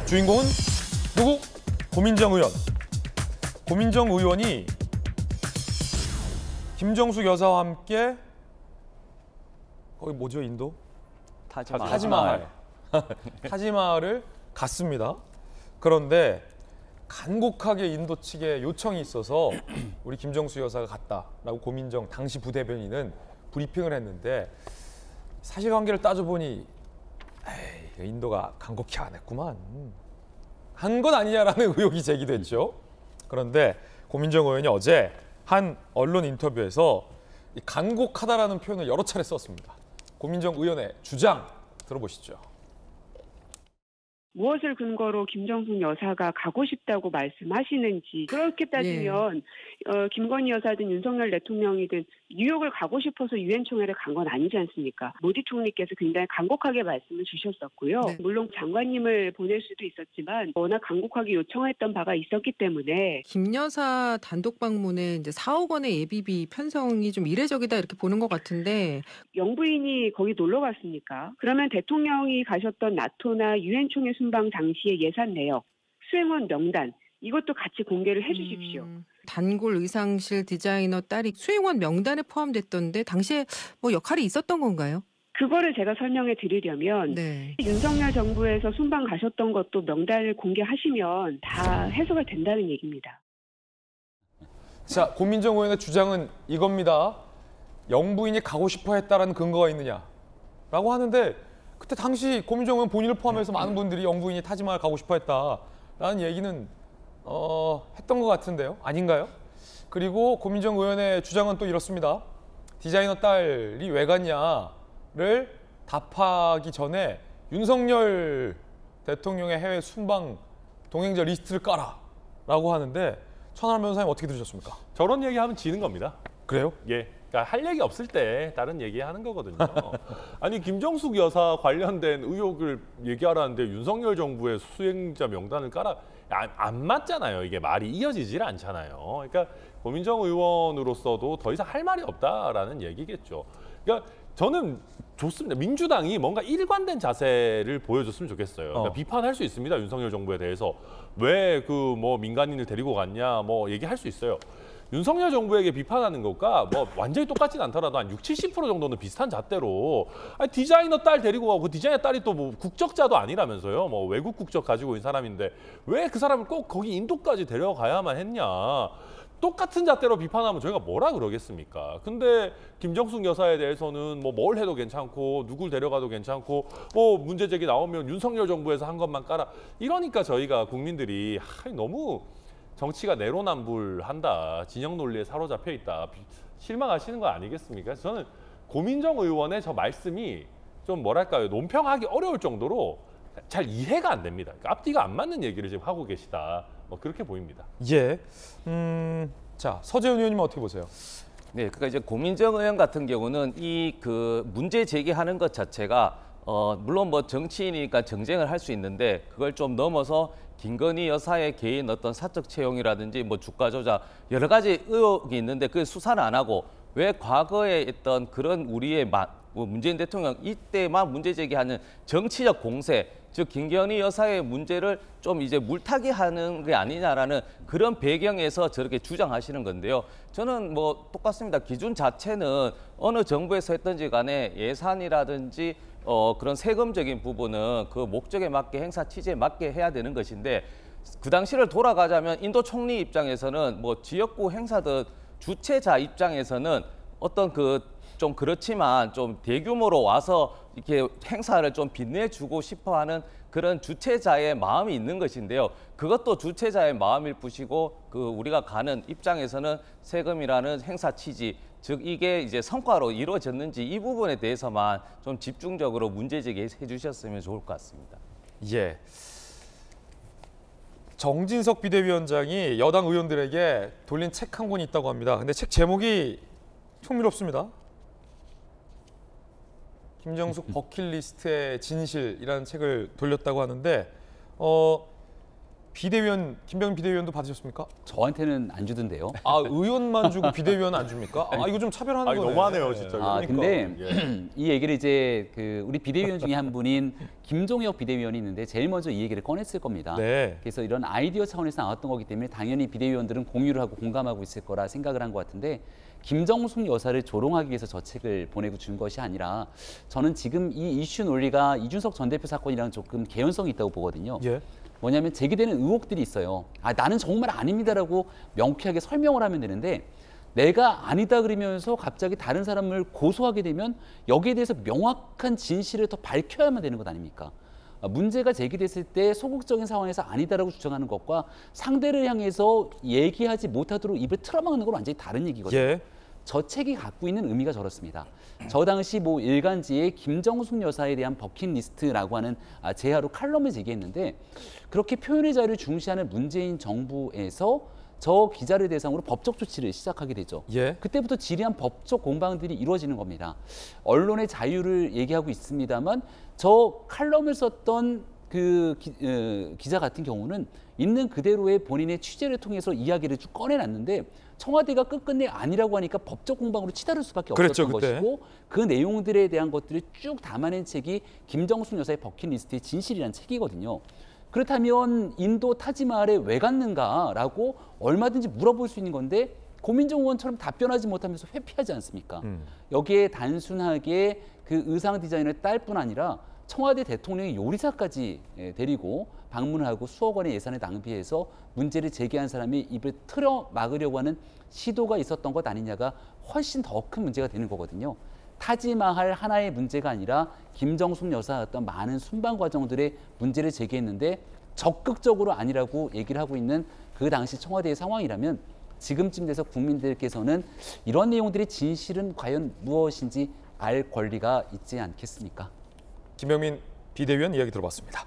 주인공은 누구? 고민정 의원. 고민정 의원이 김정숙 여사와 함께 거기 뭐죠, 인도? 타지마할. 타지마할을 갔습니다. 그런데 간곡하게 인도 측에 요청이 있어서 우리 김정숙 여사가 갔다라고 고민정 당시 부대변인은 브리핑을 했는데 사실관계를 따져보니 에이, 인도가 간곡히 안 했구만. 한 건 아니냐라는 의혹이 제기됐죠. 그런데 고민정 의원이 어제 한 언론 인터뷰에서 이 간곡하다라는 표현을 여러 차례 썼습니다. 고민정 의원의 주장 들어보시죠. 무엇을 근거로 김정숙 여사가 가고 싶다고 말씀하시는지, 그렇게 따지면 김건희 여사든 윤석열 대통령이든 뉴욕을 가고 싶어서 유엔 총회를 간 건 아니지 않습니까? 모디 총리께서 굉장히 간곡하게 말씀을 주셨었고요. 네. 물론 장관님을 보낼 수도 있었지만 워낙 간곡하게 요청했던 바가 있었기 때문에 김 여사 단독 방문에 이제 4억 원의 예비비 편성이 좀 이례적이다 이렇게 보는 것 같은데 영부인이 거기 놀러 갔습니까? 그러면 대통령이 가셨던 나토나 유엔 총회 순방 당시의 예산 내역, 수행원 명단 이것도 같이 공개를 해주십시오. 단골 의상실 디자이너 딸이 수행원 명단에 포함됐던데 당시에 뭐 역할이 있었던 건가요? 그거를 제가 설명해 드리려면 네. 윤석열 정부에서 순방 가셨던 것도 명단을 공개하시면 다 해소가 된다는 얘기입니다. 자, 고민정 의원의 주장은 이겁니다. 영부인이 가고 싶어 했다라는 근거가 있느냐라고 하는데 그때 당시 고민정 의원 본인을 포함해서 많은 분들이 영부인이 타지마할 가고 싶어 했다라는 얘기는 했던 것 같은데요. 아닌가요? 그리고 고민정 의원의 주장은 또 이렇습니다. 디자이너 딸이 왜 갔냐를 답하기 전에 윤석열 대통령의 해외 순방 동행자 리스트를 까라라고 하는데 천하람 변호사님 어떻게 들으셨습니까? 저런 얘기하면 지는 겁니다. 그래요? 예. 그러니까 할 얘기 없을 때 다른 얘기하는 거거든요. 아니 김정숙 여사 관련된 의혹을 얘기하라는데 윤석열 정부의 수행자 명단을 깔아 안 맞잖아요. 이게 말이 이어지질 않잖아요. 그러니까 고민정 의원으로서도 더 이상 할 말이 없다라는 얘기겠죠. 그러니까 저는 좋습니다. 민주당이 뭔가 일관된 자세를 보여줬으면 좋겠어요. 그러니까 비판할 수 있습니다. 윤석열 정부에 대해서 왜 그 뭐 민간인을 데리고 갔냐 뭐 얘기할 수 있어요. 윤석열 정부에게 비판하는 것과 뭐 완전히 똑같진 않더라도 한 60, 70% 정도는 비슷한 잣대로 아니, 디자이너 딸 데리고 가고 그 디자이너 딸이 또 뭐 국적자도 아니라면서요. 뭐 외국 국적 가지고 있는 사람인데 왜 그 사람을 꼭 거기 인도까지 데려가야만 했냐. 똑같은 잣대로 비판하면 저희가 뭐라 그러겠습니까? 근데 김정숙 여사에 대해서는 뭐 뭘 해도 괜찮고 누굴 데려가도 괜찮고 뭐 문제 제기 나오면 윤석열 정부에서 한 것만 깔아. 이러니까 저희가 국민들이 너무 정치가 내로남불한다. 진영 논리에 사로잡혀 있다. 실망하시는 거 아니겠습니까? 저는 고민정 의원의 저 말씀이 좀 뭐랄까요. 논평하기 어려울 정도로 잘 이해가 안 됩니다. 그러니까 앞뒤가 안 맞는 얘기를 지금 하고 계시다. 뭐 그렇게 보입니다. 예. 자, 서재훈 의원님은 어떻게 보세요? 네, 그러니까 이제 고민정 의원 같은 경우는 이 그 문제 제기하는 것 자체가 물론 뭐 정치인이니까 정쟁을 할 수 있는데 그걸 좀 넘어서 김건희 여사의 개인 어떤 사적 채용이라든지 뭐 주가 조작 여러 가지 의혹이 있는데 그 수사는 안 하고 왜 과거에 있던 그런 우리의 문재인 대통령 이때만 문제 제기하는 정치적 공세, 즉 김건희 여사의 문제를 좀 이제 물타기 하는 게 아니냐라는 그런 배경에서 저렇게 주장하시는 건데요. 저는 뭐 똑같습니다. 기준 자체는 어느 정부에서 했든지 간에 예산이라든지 그런 세금적인 부분은 그 목적에 맞게 행사 취지에 맞게 해야 되는 것인데 그 당시를 돌아가자면 인도 총리 입장에서는 뭐 지역구 행사든 주최자 입장에서는 어떤 좀 그렇지만 좀 대규모로 와서 이렇게 행사를 좀 빛내주고 싶어하는 그런 주최자의 마음이 있는 것인데요. 그것도 주최자의 마음일 뿐이고 우리가 가는 입장에서는 세금이라는 행사 취지, 즉 이게 이제 성과로 이루어졌는지 이 부분에 대해서만 좀 집중적으로 문제 제기해 주셨으면 좋을 것 같습니다. 예. 정진석 비대위원장이 여당 의원들에게 돌린 책 한 권이 있다고 합니다. 근데 책 제목이 흥미롭습니다. 김정숙 버킷리스트의 진실이라는 책을 돌렸다고 하는데 비대위원 김병민 비대위원도 받으셨습니까? 저한테는 안 주던데요. 아 의원만 주고 비대위원 안 줍니까? 아 이거 좀 차별하는 아니, 거네. 너무하네요, 진짜. 아, 그러니까. 근데 예. 이 얘기를 이제 그 우리 비대위원 중에 한 분인 김종혁 비대위원이 있는데 제일 먼저 이 얘기를 꺼냈을 겁니다. 네. 그래서 이런 아이디어 차원에서 나왔던 거기 때문에 당연히 비대위원들은 공유를 하고 공감하고 있을 거라 생각을 한 것 같은데 김정숙 여사를 조롱하기 위해서 저 책을 보내고 준 것이 아니라 저는 지금 이 이슈 논리가 이준석 전 대표 사건이랑 조금 개연성이 있다고 보거든요. 예. 뭐냐면 제기되는 의혹들이 있어요. 아, 나는 정말 아닙니다라고 명쾌하게 설명을 하면 되는데 내가 아니다 그러면서 갑자기 다른 사람을 고소하게 되면 여기에 대해서 명확한 진실을 더 밝혀야만 되는 것 아닙니까? 문제가 제기됐을 때 소극적인 상황에서 아니다라고 주장하는 것과 상대를 향해서 얘기하지 못하도록 입을 틀어막는 건 완전히 다른 얘기거든요. 예. 저 책이 갖고 있는 의미가 저렇습니다. 저 당시 뭐 일간지에 김정숙 여사에 대한 버킷리스트라고 하는 제하로 칼럼을 제기했는데 그렇게 표현의 자유를 중시하는 문재인 정부에서 저 기자를 대상으로 법적 조치를 시작하게 되죠. 예. 그때부터 지리한 법적 공방들이 이루어지는 겁니다. 언론의 자유를 얘기하고 있습니다만 저 칼럼을 썼던 그 기자 같은 경우는 있는 그대로의 본인의 취재를 통해서 이야기를 쭉 꺼내놨는데 청와대가 끝끝내 아니라고 하니까 법적 공방으로 치달을 수밖에 없었던 그랬죠, 그때. 것이고 그 내용들에 대한 것들을 쭉 담아낸 책이 김정숙 여사의 버킷리스트의 진실이라는 책이거든요. 그렇다면 인도 타지마할에 왜 갔는가라고 얼마든지 물어볼 수 있는 건데 고민정 의원처럼 답변하지 못하면서 회피하지 않습니까? 여기에 단순하게 그 의상 디자이너의 딸뿐 아니라 청와대 대통령의 요리사까지 데리고 방문하고 수억 원의 예산을 낭비해서 문제를 제기한 사람이 입을 틀어 막으려고 하는 시도가 있었던 것 아니냐가 훨씬 더 큰 문제가 되는 거거든요. 타지마할 하나의 문제가 아니라 김정숙 여사 어떤 많은 순방 과정들의 문제를 제기했는데 적극적으로 아니라고 얘기를 하고 있는 그 당시 청와대의 상황이라면 지금쯤 돼서 국민들께서는 이런 내용들의 진실은 과연 무엇인지 알 권리가 있지 않겠습니까? 김병민 비대위원 이야기 들어봤습니다.